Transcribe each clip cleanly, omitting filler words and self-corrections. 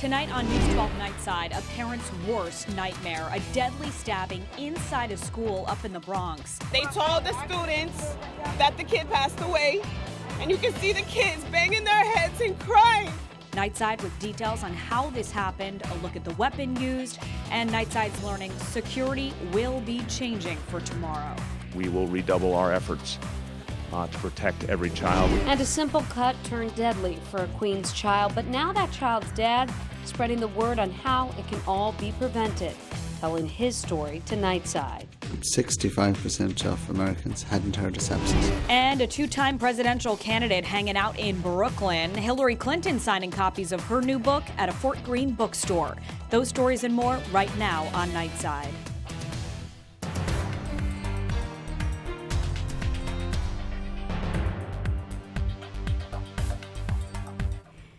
Tonight on News 12 Nightside, a parent's worst nightmare, a deadly stabbing inside a school up in the Bronx. They told the students that the kid passed away, and you can see the kids banging their heads and crying. Nightside with details on how this happened, a look at the weapon used, and Nightside's learning security will be changing for tomorrow. We will redouble our efforts to protect every child. And a simple cut turned deadly for a Queens child, but now that child's dad spreading the word on how it can all be prevented, telling his story to Nightside. 65% of Americans hadn't heard of sepsis. And a two-time presidential candidate hanging out in Brooklyn. Hillary Clinton signing copies of her new book at a Fort Greene bookstore. Those stories and more right now on Nightside.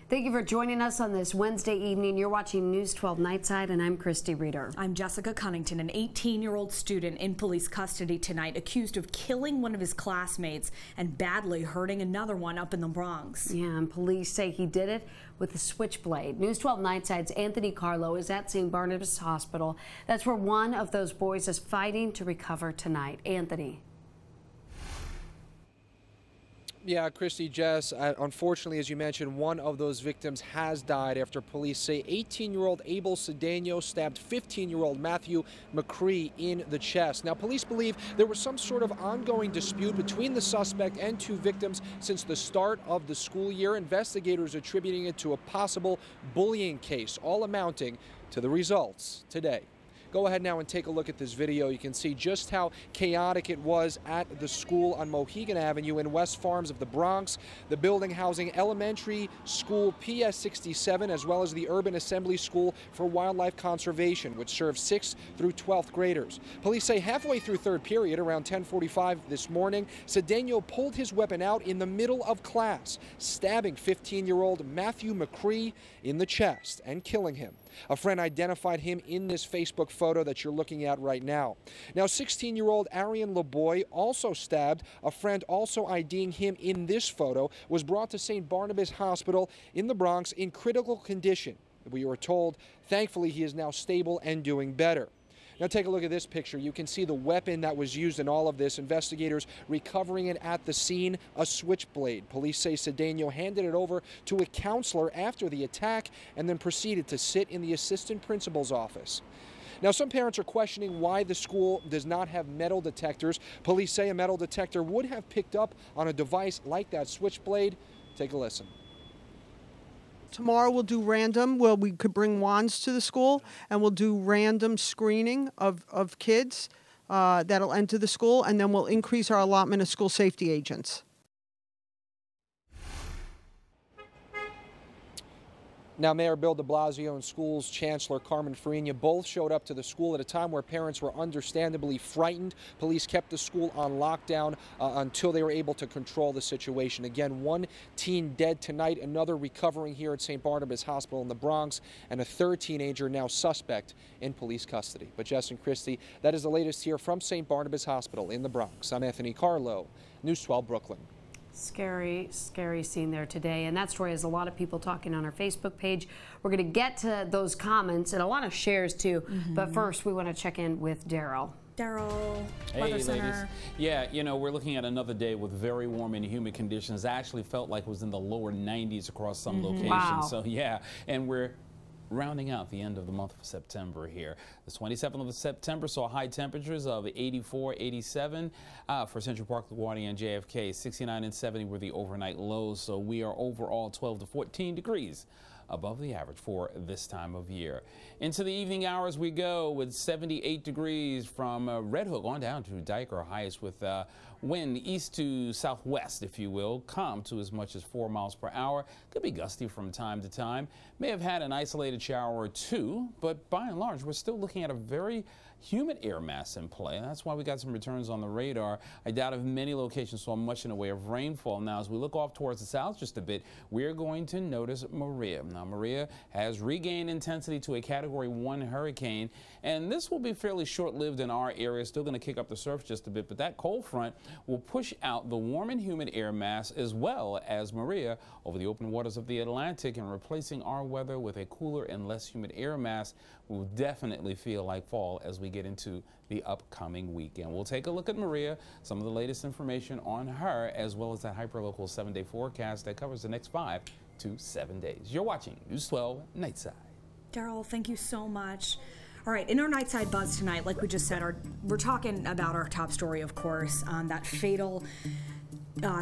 Thank you for joining us on this Wednesday evening. You're watching News 12 Nightside, and I'm Christy Reeder. I'm Jessica Cunnington, an 18-year-old student in police custody tonight, accused of killing one of his classmates and badly hurting another one up in the Bronx. Yeah, and police say he did it with a switchblade. News 12 Nightside's Anthony Carlo is at St. Barnabas Hospital. That's where one of those boys is fighting to recover tonight. Anthony. Yeah, Christy, Jess, unfortunately, as you mentioned, one of those victims has died after police say 18-year-old Abel Cedeno stabbed 15-year-old Matthew McCree in the chest. Now, police believe there was some sort of ongoing dispute between the suspect and two victims since the start of the school year. Investigators attributing it to a possible bullying case, all amounting to the results today. Go ahead now and take a look at this video. You can see just how chaotic it was at the school on Mohegan Avenue in West Farms of the Bronx. The building housing elementary school PS 67 as well as the Urban Assembly School for Wildlife Conservation, which serves 6th through 12th graders. Police say halfway through third period, around 10:45 this morning, Cedeno pulled his weapon out in the middle of class, stabbing 15-year-old Matthew McCree in the chest and killing him. A friend identified him in this Facebook photo that you're looking at right now. Now, 16-year-old Arian LeBoy also stabbed. A friend also IDing him in this photo was brought to St. Barnabas Hospital in the Bronx in critical condition. We were told, thankfully, he is now stable and doing better. Now take a look at this picture. You can see the weapon that was used in all of this. Investigators recovering it at the scene, a switchblade. Police say Cedeno handed it over to a counselor after the attack and then proceeded to sit in the assistant principal's office. Now, some parents are questioning why the school does not have metal detectors. Police say a metal detector would have picked up on a device like that switchblade. Take a listen. Tomorrow we'll do random, well, we could bring wands to the school, and we'll do random screening of kids that'll enter the school, and then we'll increase our allotment of school safety agents. Now, Mayor Bill de Blasio and schools chancellor Carmen Farina both showed up to the school at a time where parents were understandably frightened. Police kept the school on lockdown until they were able to control the situation. Again, one teen dead tonight, another recovering here at St. Barnabas Hospital in the Bronx, and a third teenager now suspect in police custody. But Jess and Christy, that is the latest here from St. Barnabas Hospital in the Bronx. I'm Anthony Carlo, News 12 Brooklyn. Scary, scary scene there today, and that story has a lot of people talking on our Facebook page. We're going to get to those comments and a lot of shares too, but first we want to check in with Daryl. Daryl, hey, Weather ladies. Center. Yeah, you know, we're looking at another day with very warm and humid conditions. I actually felt like it was in the lower 90s across some locations. Wow. So yeah, and we're rounding out the end of the month of September here. The 27th of September saw high temperatures of 84, 87 for Central Park, LaGuardia, and JFK. 69 and 70 were the overnight lows, so we are overall 12 to 14 degrees above the average for this time of year. Into the evening hours we go with 78 degrees from Red Hook on down to Dyke, our highest, with wind east to southwest, if you will, calm to as much as 4 miles per hour. Could be gusty from time to time. May have had an isolated shower or two, but by and large, we're still looking at a very humid air mass in play. And that's why we got some returns on the radar. I doubt if many locations saw much in the way of rainfall. Now, as we look off towards the south just a bit, we're going to notice Maria. Now, Maria has regained intensity to a Category 1 hurricane, and this will be fairly short-lived in our area. Still going to kick up the surf just a bit, but that cold front will push out the warm and humid air mass as well as Maria over the open waters of the Atlantic, and replacing our weather with a cooler and less humid air mass will definitely feel like fall as we get into the upcoming weekend. We'll take a look at Maria, some of the latest information on her, as well as that hyperlocal 7-day forecast that covers the next 5 to 7 days. You're watching News 12 Nightside. Daryl, thank you so much. All right, in our Nightside Buzz tonight, like we just said, we're talking about our top story, of course, that fatal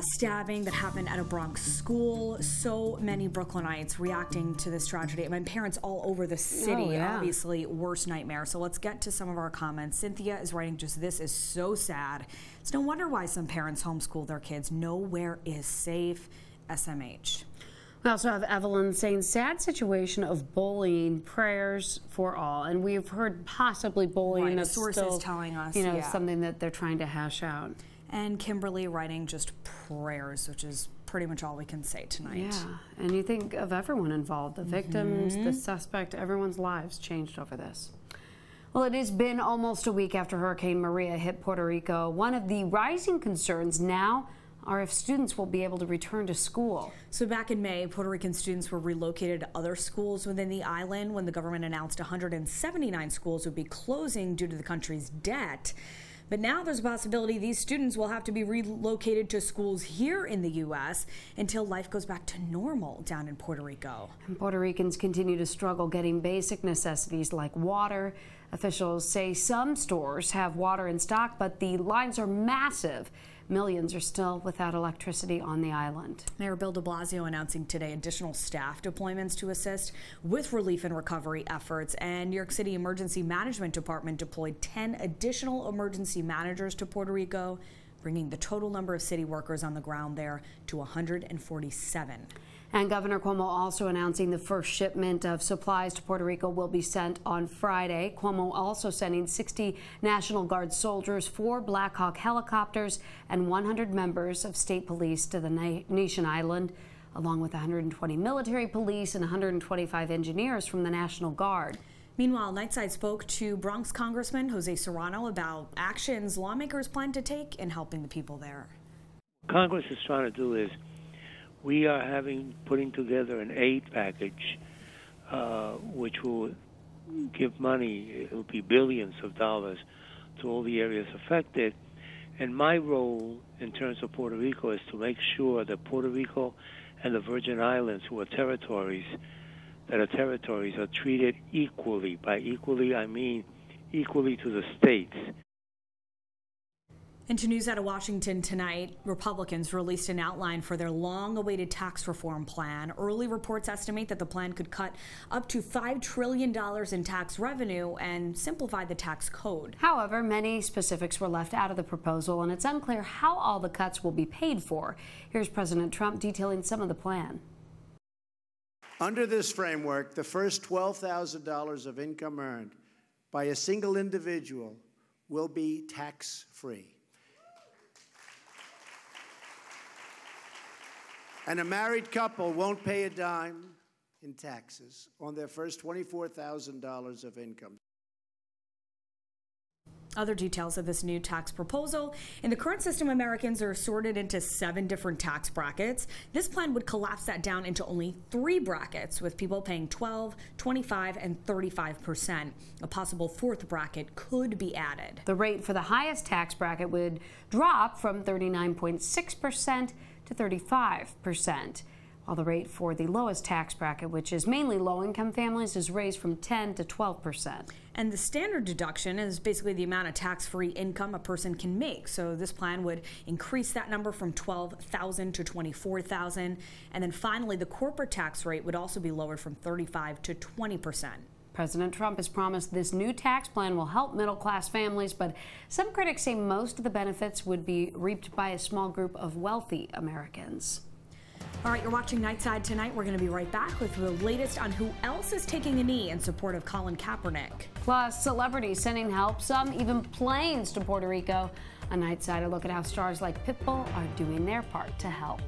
stabbing that happened at a Bronx school. So many Brooklynites reacting to this tragedy. I mean, parents all over the city, obviously, worst nightmare. So let's get to some of our comments. Cynthia is writing just, "This is so sad. It's no wonder why some parents homeschool their kids. Nowhere is safe. SMH." We also have Evelyn saying, "Sad situation of bullying, prayers for all." And we've heard possibly bullying Right, is sources still, telling us, something that they're trying to hash out. And Kimberly writing just prayers, which is pretty much all we can say tonight. Yeah, and you think of everyone involved, the victims, the suspect, everyone's lives changed over this. Well, it has been almost a week after Hurricane Maria hit Puerto Rico. One of the rising concerns now are if students will be able to return to school. So back in May, Puerto Rican students were relocated to other schools within the island when the government announced 179 schools would be closing due to the country's debt. But now there's a possibility these students will have to be relocated to schools here in the U.S. until life goes back to normal down in Puerto Rico. And Puerto Ricans continue to struggle getting basic necessities like water. Officials say some stores have water in stock, but the lines are massive. Millions are still without electricity on the island. Mayor Bill de Blasio announcing today additional staff deployments to assist with relief and recovery efforts. And New York City Emergency Management Department deployed 10 additional emergency managers to Puerto Rico, bringing the total number of city workers on the ground there to 147. And Governor Cuomo also announcing the first shipment of supplies to Puerto Rico will be sent on Friday. Cuomo also sending 60 National Guard soldiers, 4 Black Hawk helicopters, and 100 members of state police to the nation island, along with 120 military police and 125 engineers from the National Guard. Meanwhile, Nightside spoke to Bronx Congressman Jose Serrano about actions lawmakers plan to take in helping the people there. Congress is trying to do is we are putting together an aid package, which will give money. It will be billions of dollars to all the areas affected. And my role in terms of Puerto Rico is to make sure that Puerto Rico and the Virgin Islands, who are territories, are treated equally. By equally, I mean equally to the states. And to news out of Washington tonight, Republicans released an outline for their long-awaited tax reform plan. Early reports estimate that the plan could cut up to $5 trillion in tax revenue and simplify the tax code. However, many specifics were left out of the proposal, and it's unclear how all the cuts will be paid for. Here's President Trump detailing some of the plan. Under this framework, the first $12,000 of income earned by a single individual will be tax-free. And a married couple won't pay a dime in taxes on their first $24,000 of income. Other details of this new tax proposal. In the current system, Americans are sorted into 7 different tax brackets. This plan would collapse that down into only 3 brackets, with people paying 12, 25, and 35%. A possible 4th bracket could be added. The rate for the highest tax bracket would drop from 39.6% to 35%, while the rate for the lowest tax bracket, which is mainly low-income families, is raised from 10 to 12%. And the standard deduction is basically the amount of tax-free income a person can make. So this plan would increase that number from $12,000 to $24,000. And then finally, the corporate tax rate would also be lowered from 35% to 20%. President Trump has promised this new tax plan will help middle-class families, but some critics say most of the benefits would be reaped by a small group of wealthy Americans. All right, you're watching Nightside tonight. We're going to be right back with the latest on who else is taking a knee in support of Colin Kaepernick. Plus, celebrities sending help, some even planes to Puerto Rico. On Nightside, a look at how stars like Pitbull are doing their part to help.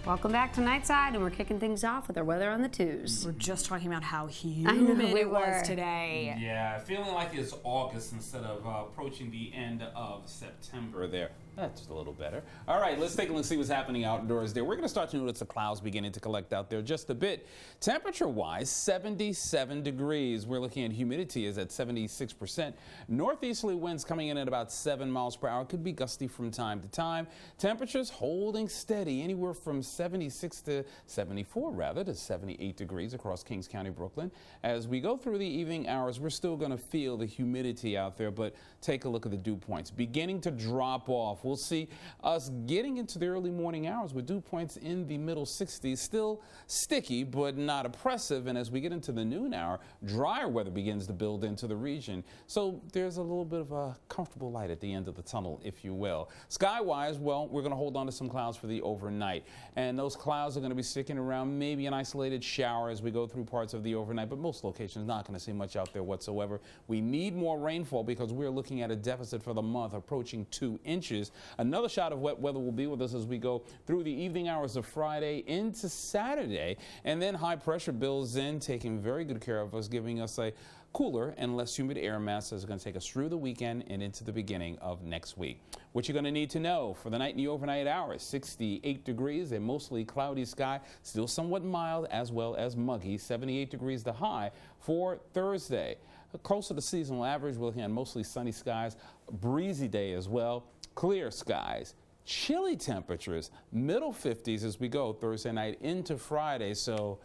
Welcome back to Nightside, and we're kicking things off with our weather on the twos. We're just talking about how humid it was today. Yeah, feeling like it's August instead of approaching the end of September there. That's a little better. All right, let's take a look and see what's happening outdoors there. We're going to start to notice the clouds beginning to collect out there just a bit. Temperature-wise, 77 degrees. We're looking at humidity is at 76%. Northeasterly winds coming in at about 7 miles per hour. Could be gusty from time to time. Temperatures holding steady, anywhere from 76 to 74, rather, to 78 degrees across Kings County, Brooklyn. As we go through the evening hours, we're still going to feel the humidity out there, but take a look at the dew points beginning to drop off. We'll see us getting into the early morning hours with dew points in the middle 60s, still sticky but not oppressive. And as we get into the noon hour, drier weather begins to build into the region. So there's a little bit of a comfortable light at the end of the tunnel, if you will. Sky-wise, well, we're going to hold on to some clouds for the overnight. And those clouds are going to be sticking around, maybe an isolated shower as we go through parts of the overnight, but most locations not going to see much out there whatsoever. We need more rainfall because we're looking at a deficit for the month approaching 2 inches. Another shot of wet weather will be with us as we go through the evening hours of Friday into Saturday, and then high pressure builds in, taking very good care of us, giving us a cooler and less humid air mass that's going to take us through the weekend and into the beginning of next week. What you're going to need to know for the night and the overnight hours: 68 degrees, a mostly cloudy sky, still somewhat mild as well as muggy. 78 degrees the high for Thursday. Closer to seasonal average, we're looking at mostly sunny skies, breezy day as well, clear skies. Chilly temperatures, middle 50s as we go Thursday night into Friday. So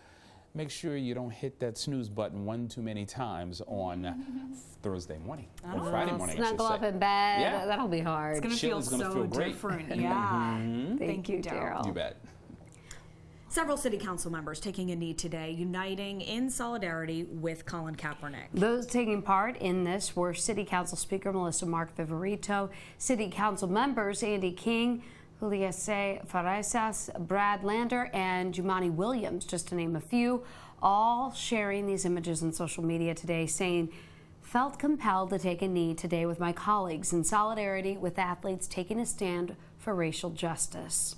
make sure you don't hit that snooze button one too many times on Thursday morning or Friday morning. Snuggle up in bed. Yeah. That'll be hard. It's going to feel so different. Yeah. Thank you, Daryl. You bet. Several city council members taking a knee today, uniting in solidarity with Colin Kaepernick. Those taking part in this were City Council Speaker Melissa Mark Viverito, City Council members Andy King, Juliese Farias, Brad Lander, and Jumani Williams, just to name a few, all sharing these images on social media today, saying, "Felt compelled to take a knee today with my colleagues in solidarity with athletes taking a stand for racial justice."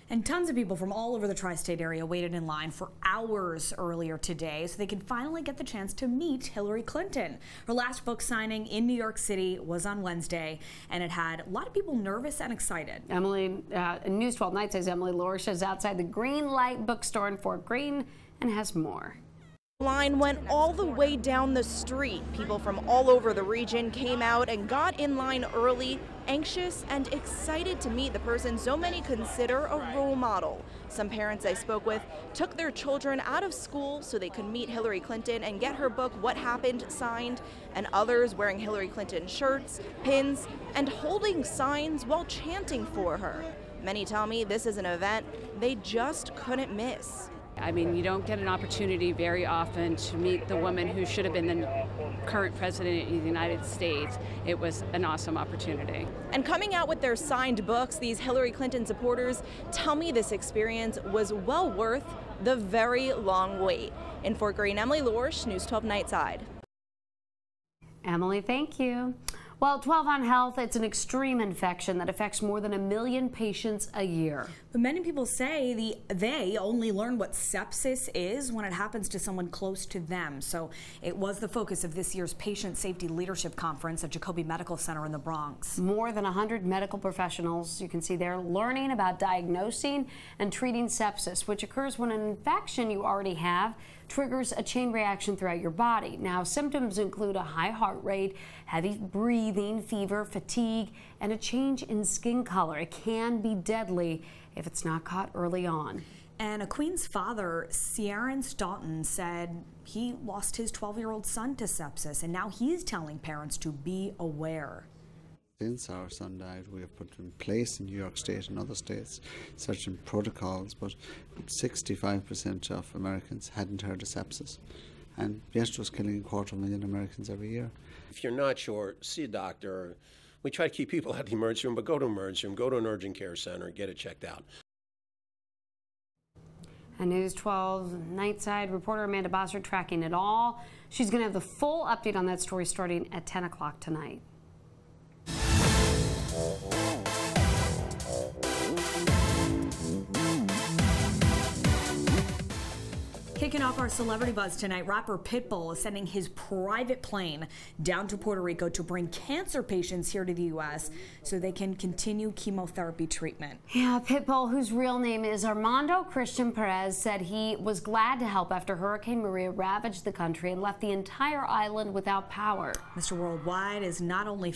And tons of people from all over the tri-state area waited in line for hours earlier today so they could finally get the chance to meet Hillary Clinton. Her last book signing in New York City was on Wednesday, and it had a lot of people nervous and excited. Emily, News 12 Night says Emily Lorsch is outside the Green Light Bookstore in Fort Greene and has more. Line went all the way down the street. People from all over the region came out and got in line early, anxious and excited to meet the person so many consider a role model. Some parents I spoke with took their children out of school so they could meet Hillary Clinton and get her book What Happened signed, and others wearing Hillary Clinton shirts, pins, and holding signs while chanting for her. Many tell me this is an event they just couldn't miss. I mean, you don't get an opportunity very often to meet the woman who should have been the current president of the United States. It was an awesome opportunity. And coming out with their signed books, these Hillary Clinton supporters tell me this experience was well worth the very long wait. In Fort Greene, Emily Lorsch, News 12 Nightside. Emily, thank you. Well, 12 on Health, it's an extreme infection that affects more than 1 million patients a year. But many people say they only learn what sepsis is when it happens to someone close to them. So it was the focus of this year's Patient Safety Leadership Conference at Jacobi Medical Center in the Bronx. More than 100 medical professionals, you can see there, learning about diagnosing and treating sepsis, which occurs when an infection you already have triggers a chain reaction throughout your body. Now, symptoms include a high heart rate, heavy breathing, fever, fatigue, and a change in skin color. It can be deadly if it's not caught early on. And a Queens father, Ciaran Staunton, said he lost his 12-year-old son to sepsis, and now he's telling parents to be aware. Since our son died, we have put in place in New York State and other states certain protocols, but 65% of Americans hadn't heard of sepsis. And yet it was killing 250,000 Americans every year. If you're not sure, see a doctor. We try to keep people at the emergency room, but go to emergency room, go to an urgent care center, get it checked out. And News 12 Nightside reporter Amanda Bossert tracking it all. She's going to have the full update on that story starting at 10 o'clock tonight. Kicking off our celebrity buzz tonight, rapper Pitbull is sending his private plane down to Puerto Rico to bring cancer patients here to the U.S. so they can continue chemotherapy treatment. Yeah, Pitbull, whose real name is Armando Christian Perez, said he was glad to help after Hurricane Maria ravaged the country and left the entire island without power. Mr. Worldwide is not only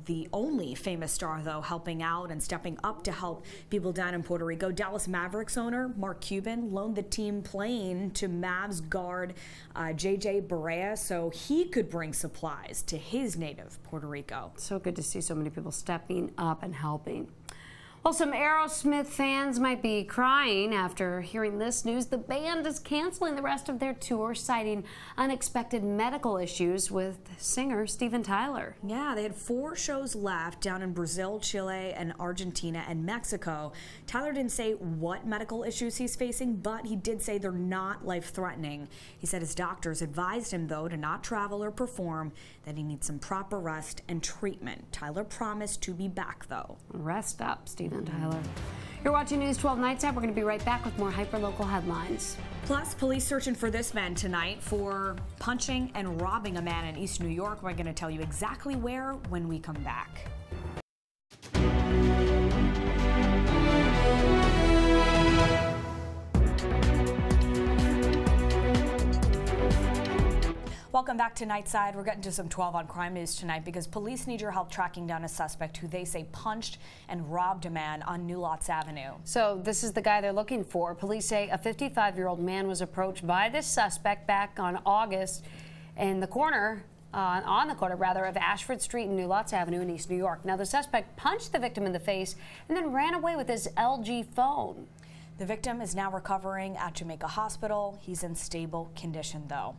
the only famous star, though, helping out and stepping up to help people down in Puerto Rico. Dallas Mavericks owner Mark Cuban loaned the team plane to Mavs guard J.J. Barea so he could bring supplies to his native Puerto Rico. So good to see so many people stepping up and helping. Well, some Aerosmith fans might be crying after hearing this news. The band is canceling the rest of their tour, citing unexpected medical issues with singer Steven Tyler. Yeah, they had 4 shows left down in Brazil, Chile, and Argentina and Mexico. Tyler didn't say what medical issues he's facing, but he did say they're not life-threatening. He said his doctors advised him, though, to not travel or perform, that he needs some proper rest and treatment. Tyler promised to be back, though. Rest up, Steven Tyler. You're watching News 12 Nightside. We're going to be right back with more hyperlocal headlines. Plus, police searching for this man tonight for punching and robbing a man in East New York. We're going to tell you exactly where when we come back. Welcome back to Nightside. We're getting to some 12 on Crime News tonight because police need your help tracking down a suspect who they say punched and robbed a man on New Lots Avenue. So this is the guy they're looking for. Police say a 55-year-old man was approached by this suspect back on August in the corner, on the corner of Ashford Street and New Lots Avenue in East New York. Now the suspect punched the victim in the face and then ran away with his LG phone. The victim is now recovering at Jamaica Hospital. He's in stable condition, though.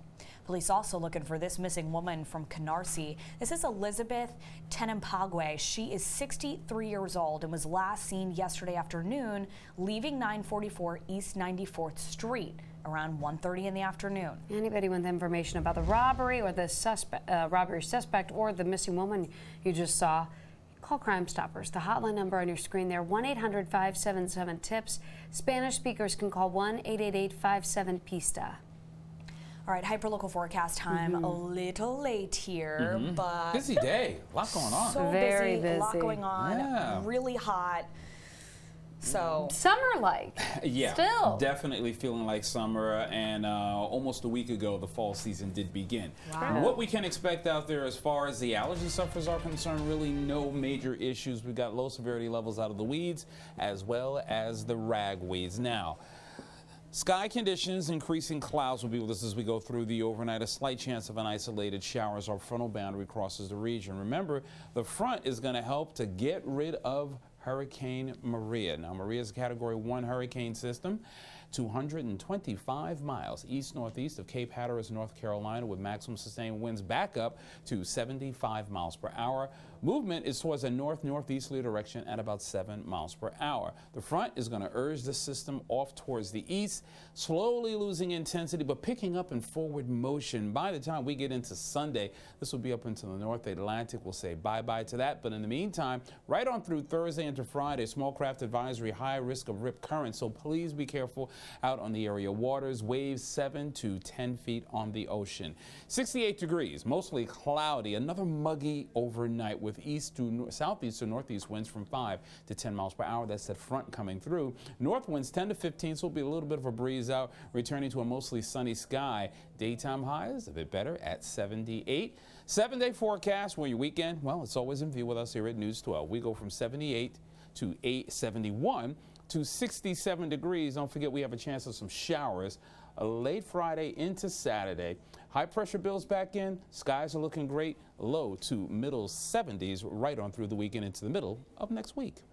Police also looking for this missing woman from Canarsie. This is Elizabeth Tenempagwe. She is 63 years old and was last seen yesterday afternoon leaving 944 East 94th Street around 1:30 in the afternoon. Anybody with information about the robbery or the robbery suspect or the missing woman you just saw, call Crime Stoppers. The hotline number on your screen there, 1-800-577-TIPS. Spanish speakers can call 1-888-57-PISTA. All right, hyperlocal forecast time. A little late here, but busy day. A lot going on. So Very busy. A lot going on. Yeah. Really hot. So summer-like. Yeah, still definitely feeling like summer, and almost a week ago the fall season did begin. Wow. What we can expect out there as far as the allergy sufferers are concerned, really no major issues. We've got low severity levels out of the weeds as well as the ragweeds. Now, sky conditions, increasing clouds will be with us as we go through the overnight. A slight chance of an isolated shower as our frontal boundary crosses the region. Remember, the front is going to help to get rid of Hurricane Maria. Now, Maria is a Category 1 hurricane system, 225 miles east-northeast of Cape Hatteras, North Carolina, with maximum sustained winds back up to 75 miles per hour. Movement is towards a north-northeasterly direction at about 7 miles per hour. The front is going to urge the system off towards the east, slowly losing intensity but picking up in forward motion. By the time we get into Sunday, this will be up into the North Atlantic. We'll say bye-bye to that. But in the meantime, right on through Thursday into Friday, small craft advisory, high risk of rip current. So please be careful out on the area waters. Waves 7 to 10 feet on the ocean. 68 degrees, mostly cloudy. Another muggy overnight with east to southeast to northeast winds from 5 to 10 miles per hour. That's that front coming through. North winds 10 to 15, so it'll be a little bit of a breeze out, returning to a mostly sunny sky. Daytime highs a bit better at 78. 7-day forecast. Well, your weekend, well, it's always in view with us here at News 12. We go from 78 to 71 to 67 degrees. Don't forget we have a chance of some showers late Friday into Saturday. High pressure builds back in. Skies are looking great. Low to middle 70s right on through the weekend into the middle of next week.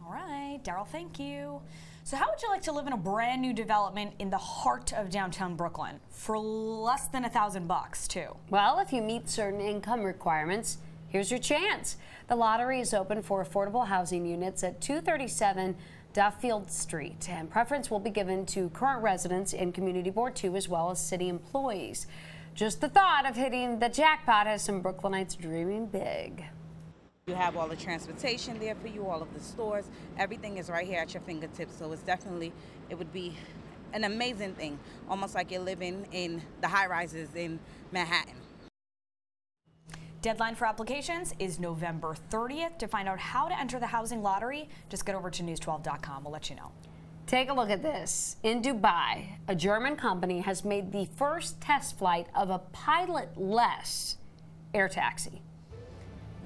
all right, Daryl, thank you. So how would you like to live in a brand new development in the heart of downtown Brooklyn for less than $1,000 too? Well, if you meet certain income requirements, here's your chance. The lottery is open for affordable housing units at 237 Duffield Street, and preference will be given to current residents in Community Board 2 as well as city employees. Just the thought of hitting the jackpot has some Brooklynites dreaming big. You have all the transportation there for you, all of the stores. Everything is right here at your fingertips, so it's definitely, it would be an amazing thing, almost like you're living in the high-rises in Manhattan. Deadline for applications is November 30th. To find out how to enter the housing lottery, just get over to news12.com. We'll let you know. Take a look at this. In Dubai, a German company has made the first test flight of a pilotless air taxi.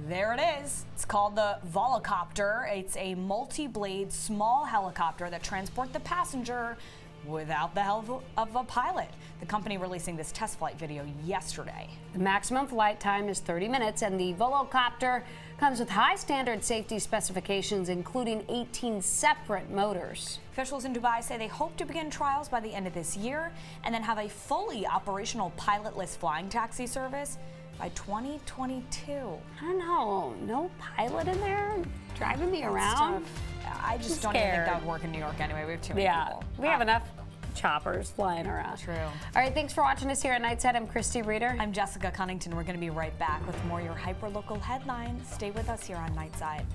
There it is. It's called the Volocopter. It's a multi-blade small helicopter that transports the passenger without the help of a pilot. The company releasing this test flight video yesterday. The maximum flight time is 30 minutes, and the Volocopter comes with high standard safety specifications, including 18 separate motors. Officials in Dubai say they hope to begin trials by the end of this year and then have a fully operational pilotless flying taxi service by 2022. I don't know, no pilot in there driving me around? I just don't even think that would work in New York anyway. We have too many people. We have enough choppers flying around. True. All right, thanks for watching us here at Nightside. I'm Christy Reeder. I'm Jessica Cunnington. We're going to be right back with more of your hyperlocal headlines. Stay with us here on Nightside.